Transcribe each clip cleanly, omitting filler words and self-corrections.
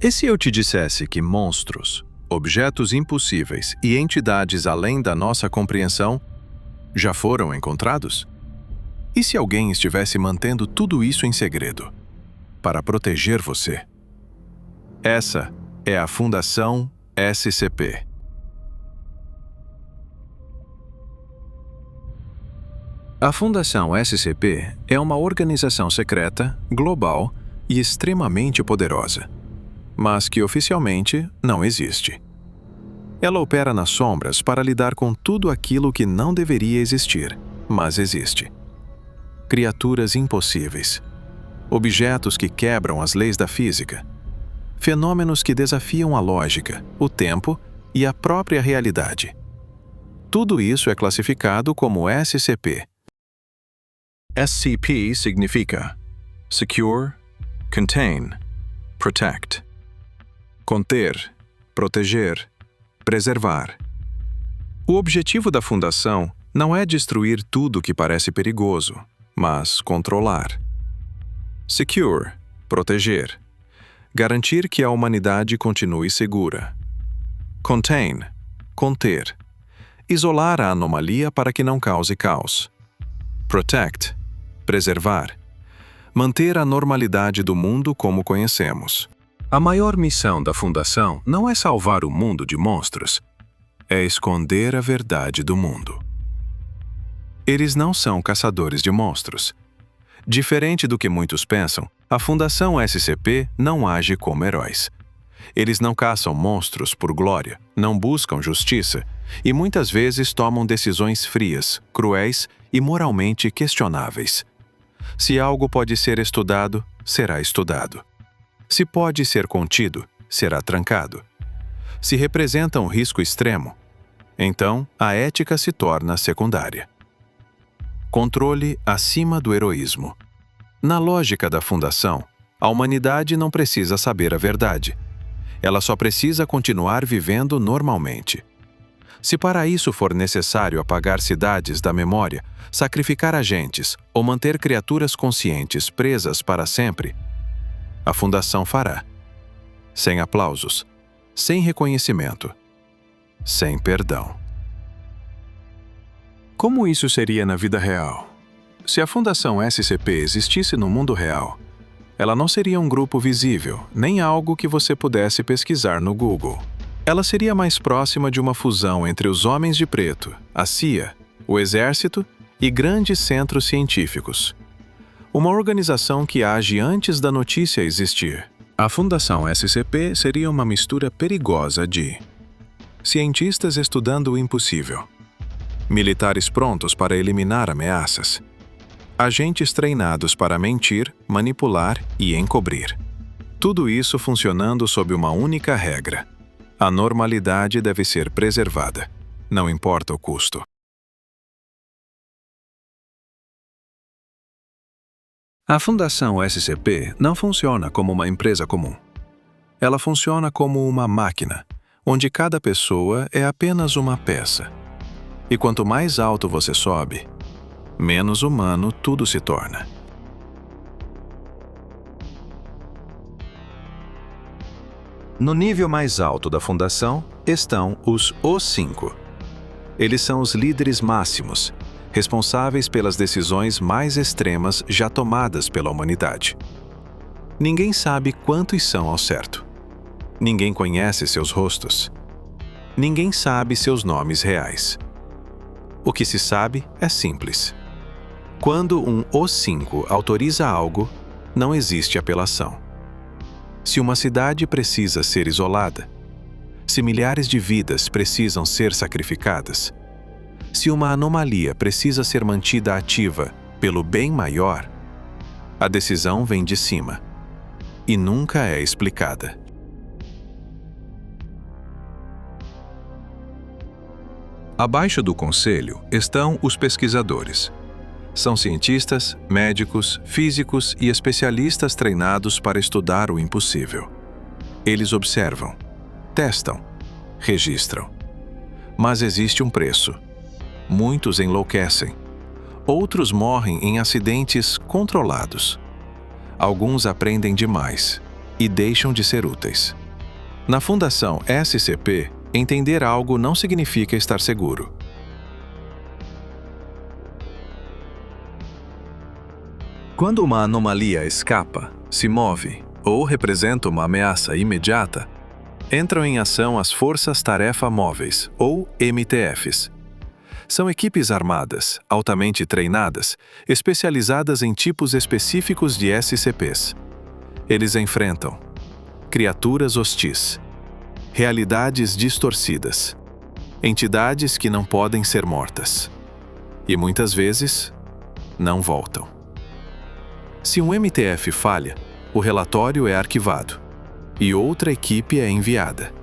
E se eu te dissesse que monstros, objetos impossíveis e entidades além da nossa compreensão já foram encontrados? E se alguém estivesse mantendo tudo isso em segredo, para proteger você? Essa é a Fundação SCP. A Fundação SCP é uma organização secreta, global e extremamente poderosa, mas que oficialmente não existe. Ela opera nas sombras para lidar com tudo aquilo que não deveria existir, mas existe. Criaturas impossíveis, objetos que quebram as leis da física, fenômenos que desafiam a lógica, o tempo e a própria realidade. Tudo isso é classificado como SCP. SCP significa Secure, Contain, Protect. Conter, proteger, preservar. O objetivo da Fundação não é destruir tudo que parece perigoso, mas controlar. Secure, proteger. Garantir que a humanidade continue segura. Contain, conter. Isolar a anomalia para que não cause caos. Protect, preservar. Manter a normalidade do mundo como conhecemos. A maior missão da Fundação não é salvar o mundo de monstros, é esconder a verdade do mundo. Eles não são caçadores de monstros. Diferente do que muitos pensam, a Fundação SCP não age como heróis. Eles não caçam monstros por glória, não buscam justiça e muitas vezes tomam decisões frias, cruéis e moralmente questionáveis. Se algo pode ser estudado, será estudado. Se pode ser contido, será trancado. Se representa um risco extremo, então a ética se torna secundária. Controle acima do heroísmo. Na lógica da Fundação, a humanidade não precisa saber a verdade. Ela só precisa continuar vivendo normalmente. Se para isso for necessário apagar cidades da memória, sacrificar agentes ou manter criaturas conscientes presas para sempre, a Fundação fará. Sem aplausos, sem reconhecimento, sem perdão. Como isso seria na vida real? Se a Fundação SCP existisse no mundo real, ela não seria um grupo visível, nem algo que você pudesse pesquisar no Google. Ela seria mais próxima de uma fusão entre os Homens de Preto, a CIA, o Exército e grandes centros científicos. Uma organização que age antes da notícia existir. A Fundação SCP seria uma mistura perigosa de cientistas estudando o impossível, militares prontos para eliminar ameaças, agentes treinados para mentir, manipular e encobrir. Tudo isso funcionando sob uma única regra: a normalidade deve ser preservada, não importa o custo. A Fundação SCP não funciona como uma empresa comum. Ela funciona como uma máquina, onde cada pessoa é apenas uma peça. E quanto mais alto você sobe, menos humano tudo se torna. No nível mais alto da Fundação estão os O5. Eles são os líderes máximos, responsáveis pelas decisões mais extremas já tomadas pela humanidade. Ninguém sabe quantos são ao certo. Ninguém conhece seus rostos. Ninguém sabe seus nomes reais. O que se sabe é simples. Quando um O5 autoriza algo, não existe apelação. Se uma cidade precisa ser isolada, se milhares de vidas precisam ser sacrificadas, se uma anomalia precisa ser mantida ativa pelo bem maior, a decisão vem de cima e nunca é explicada. Abaixo do conselho estão os pesquisadores. São cientistas, médicos, físicos e especialistas treinados para estudar o impossível. Eles observam, testam, registram. Mas existe um preço. Muitos enlouquecem. Outros morrem em acidentes controlados. Alguns aprendem demais e deixam de ser úteis. Na Fundação SCP, entender algo não significa estar seguro. Quando uma anomalia escapa, se move ou representa uma ameaça imediata, entram em ação as Forças-Tarefa Móveis, ou MTFs. São equipes armadas, altamente treinadas, especializadas em tipos específicos de SCPs. Eles enfrentam criaturas hostis, realidades distorcidas, entidades que não podem ser mortas e, muitas vezes, não voltam. Se um MTF falha, o relatório é arquivado e outra equipe é enviada.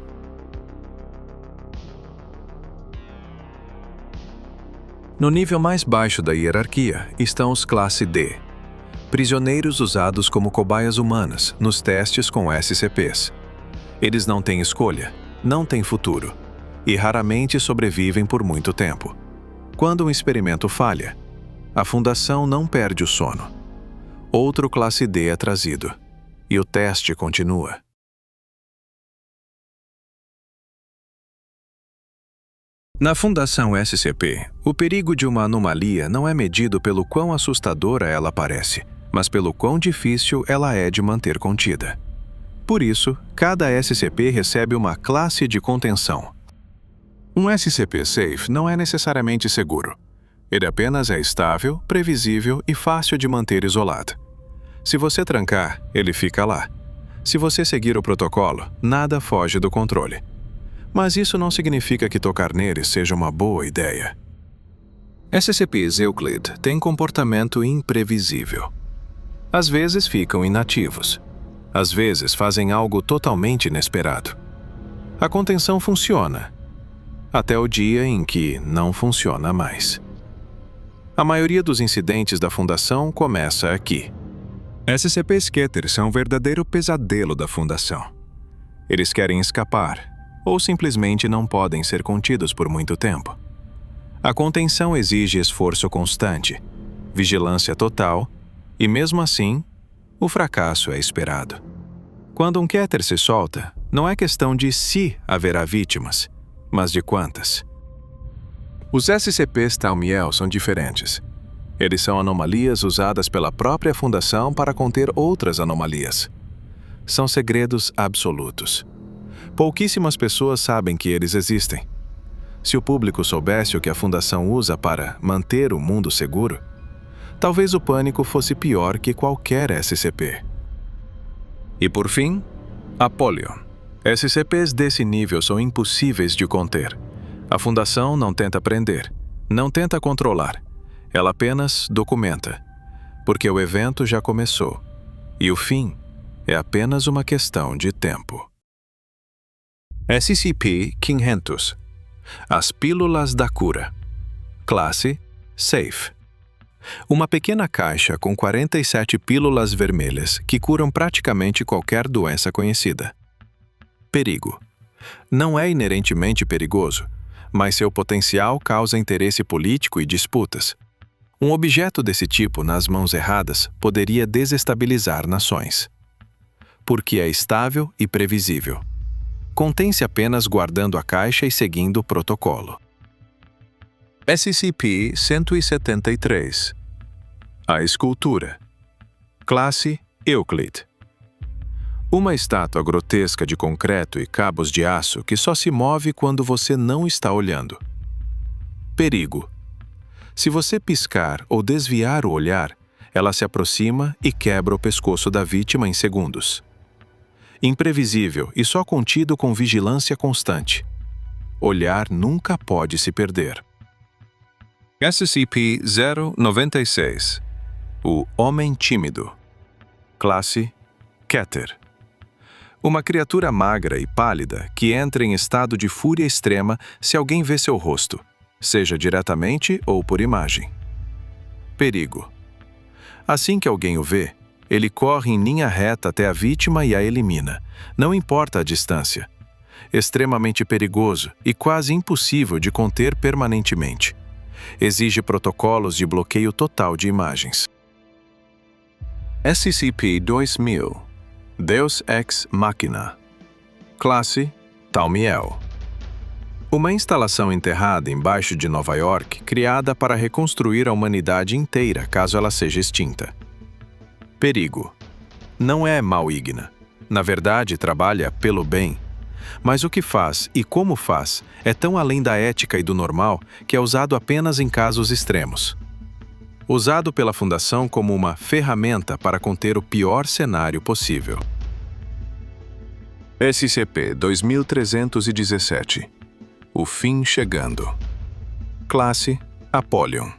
No nível mais baixo da hierarquia estão os Classe D, prisioneiros usados como cobaias humanas nos testes com SCPs. Eles não têm escolha, não têm futuro e raramente sobrevivem por muito tempo. Quando um experimento falha, a Fundação não perde o sono. Outro Classe D é trazido e o teste continua. Na Fundação SCP, o perigo de uma anomalia não é medido pelo quão assustadora ela parece, mas pelo quão difícil ela é de manter contida. Por isso, cada SCP recebe uma classe de contenção. Um SCP safe não é necessariamente seguro. Ele apenas é estável, previsível e fácil de manter isolado. Se você trancar, ele fica lá. Se você seguir o protocolo, nada foge do controle. Mas isso não significa que tocar neles seja uma boa ideia. SCPs Euclid têm comportamento imprevisível. Às vezes ficam inativos. Às vezes fazem algo totalmente inesperado. A contenção funciona, até o dia em que não funciona mais. A maioria dos incidentes da Fundação começa aqui. SCP-Sketer são um verdadeiro pesadelo da Fundação. Eles querem escapar, ou simplesmente não podem ser contidos por muito tempo. A contenção exige esforço constante, vigilância total, e mesmo assim, o fracasso é esperado. Quando um Keter se solta, não é questão de se haverá vítimas, mas de quantas. Os SCPs Talmiel são diferentes. Eles são anomalias usadas pela própria Fundação para conter outras anomalias. São segredos absolutos. Pouquíssimas pessoas sabem que eles existem. Se o público soubesse o que a Fundação usa para manter o mundo seguro, talvez o pânico fosse pior que qualquer SCP. E por fim, Apollyon. SCPs desse nível são impossíveis de conter. A Fundação não tenta prender, não tenta controlar. Ela apenas documenta, porque o evento já começou, e o fim é apenas uma questão de tempo. SCP-500. As Pílulas da Cura. Classe Safe. Uma pequena caixa com 47 pílulas vermelhas que curam praticamente qualquer doença conhecida. Perigo. Não é inerentemente perigoso, mas seu potencial causa interesse político e disputas. Um objeto desse tipo nas mãos erradas poderia desestabilizar nações. Porque é estável e previsível. Contém-se apenas guardando a caixa e seguindo o protocolo. SCP-173. A Escultura. Classe Euclid. Uma estátua grotesca de concreto e cabos de aço que só se move quando você não está olhando. Perigo. Se você piscar ou desviar o olhar, ela se aproxima e quebra o pescoço da vítima em segundos. Imprevisível e só contido com vigilância constante. Olhar nunca pode se perder. SCP-096. O Homem Tímido. Classe Keter. Uma criatura magra e pálida que entra em estado de fúria extrema se alguém vê seu rosto, seja diretamente ou por imagem. Perigo. Assim que alguém o vê, ele corre em linha reta até a vítima e a elimina, não importa a distância. Extremamente perigoso e quase impossível de conter permanentemente. Exige protocolos de bloqueio total de imagens. SCP-2000. Deus Ex Machina. Classe Thaumiel. Uma instalação enterrada embaixo de Nova York, criada para reconstruir a humanidade inteira caso ela seja extinta. Perigo. Não é maligna. Na verdade, trabalha pelo bem. Mas o que faz e como faz é tão além da ética e do normal que é usado apenas em casos extremos. Usado pela Fundação como uma ferramenta para conter o pior cenário possível. SCP-2317. O fim chegando. Classe Apollyon.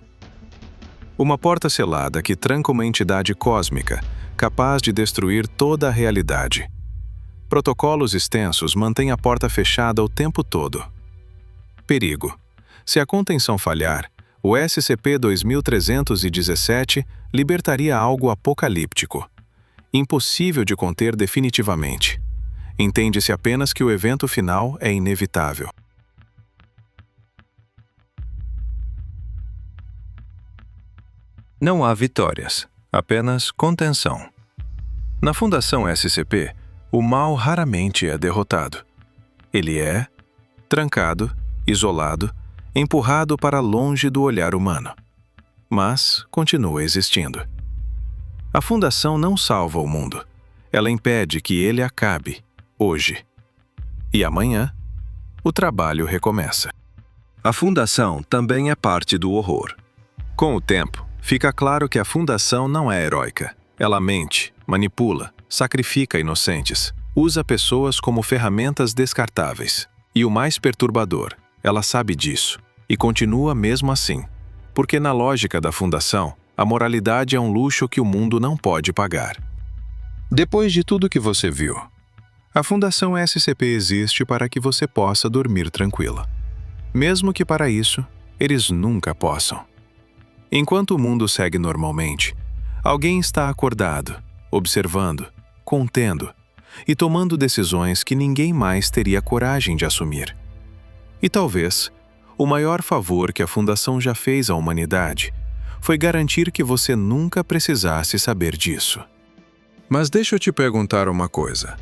Uma porta selada que tranca uma entidade cósmica, capaz de destruir toda a realidade. Protocolos extensos mantêm a porta fechada o tempo todo. Perigo. Se a contenção falhar, o SCP-2317 libertaria algo apocalíptico. Impossível de conter definitivamente. Entende-se apenas que o evento final é inevitável. Não há vitórias, apenas contenção. Na Fundação SCP, o mal raramente é derrotado. Ele é trancado, isolado, empurrado para longe do olhar humano. Mas continua existindo. A Fundação não salva o mundo. Ela impede que ele acabe, hoje. E amanhã, o trabalho recomeça. A Fundação também é parte do horror. Com o tempo, fica claro que a Fundação não é heróica. Ela mente, manipula, sacrifica inocentes, usa pessoas como ferramentas descartáveis. E o mais perturbador, ela sabe disso, e continua mesmo assim. Porque na lógica da Fundação, a moralidade é um luxo que o mundo não pode pagar. Depois de tudo que você viu, a Fundação SCP existe para que você possa dormir tranquila. Mesmo que para isso, eles nunca possam. Enquanto o mundo segue normalmente, alguém está acordado, observando, contendo e tomando decisões que ninguém mais teria coragem de assumir. E talvez, o maior favor que a Fundação já fez à humanidade foi garantir que você nunca precisasse saber disso. Mas deixa eu te perguntar uma coisa.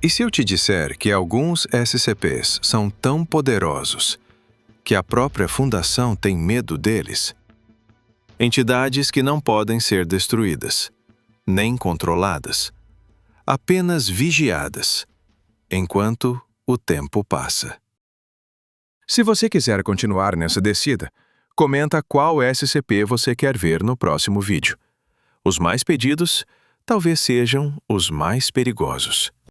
E se eu te disser que alguns SCPs são tão poderosos que a própria Fundação tem medo deles? Entidades que não podem ser destruídas, nem controladas, apenas vigiadas, enquanto o tempo passa. Se você quiser continuar nessa descida, comenta qual SCP você quer ver no próximo vídeo. Os mais pedidos talvez sejam os mais perigosos.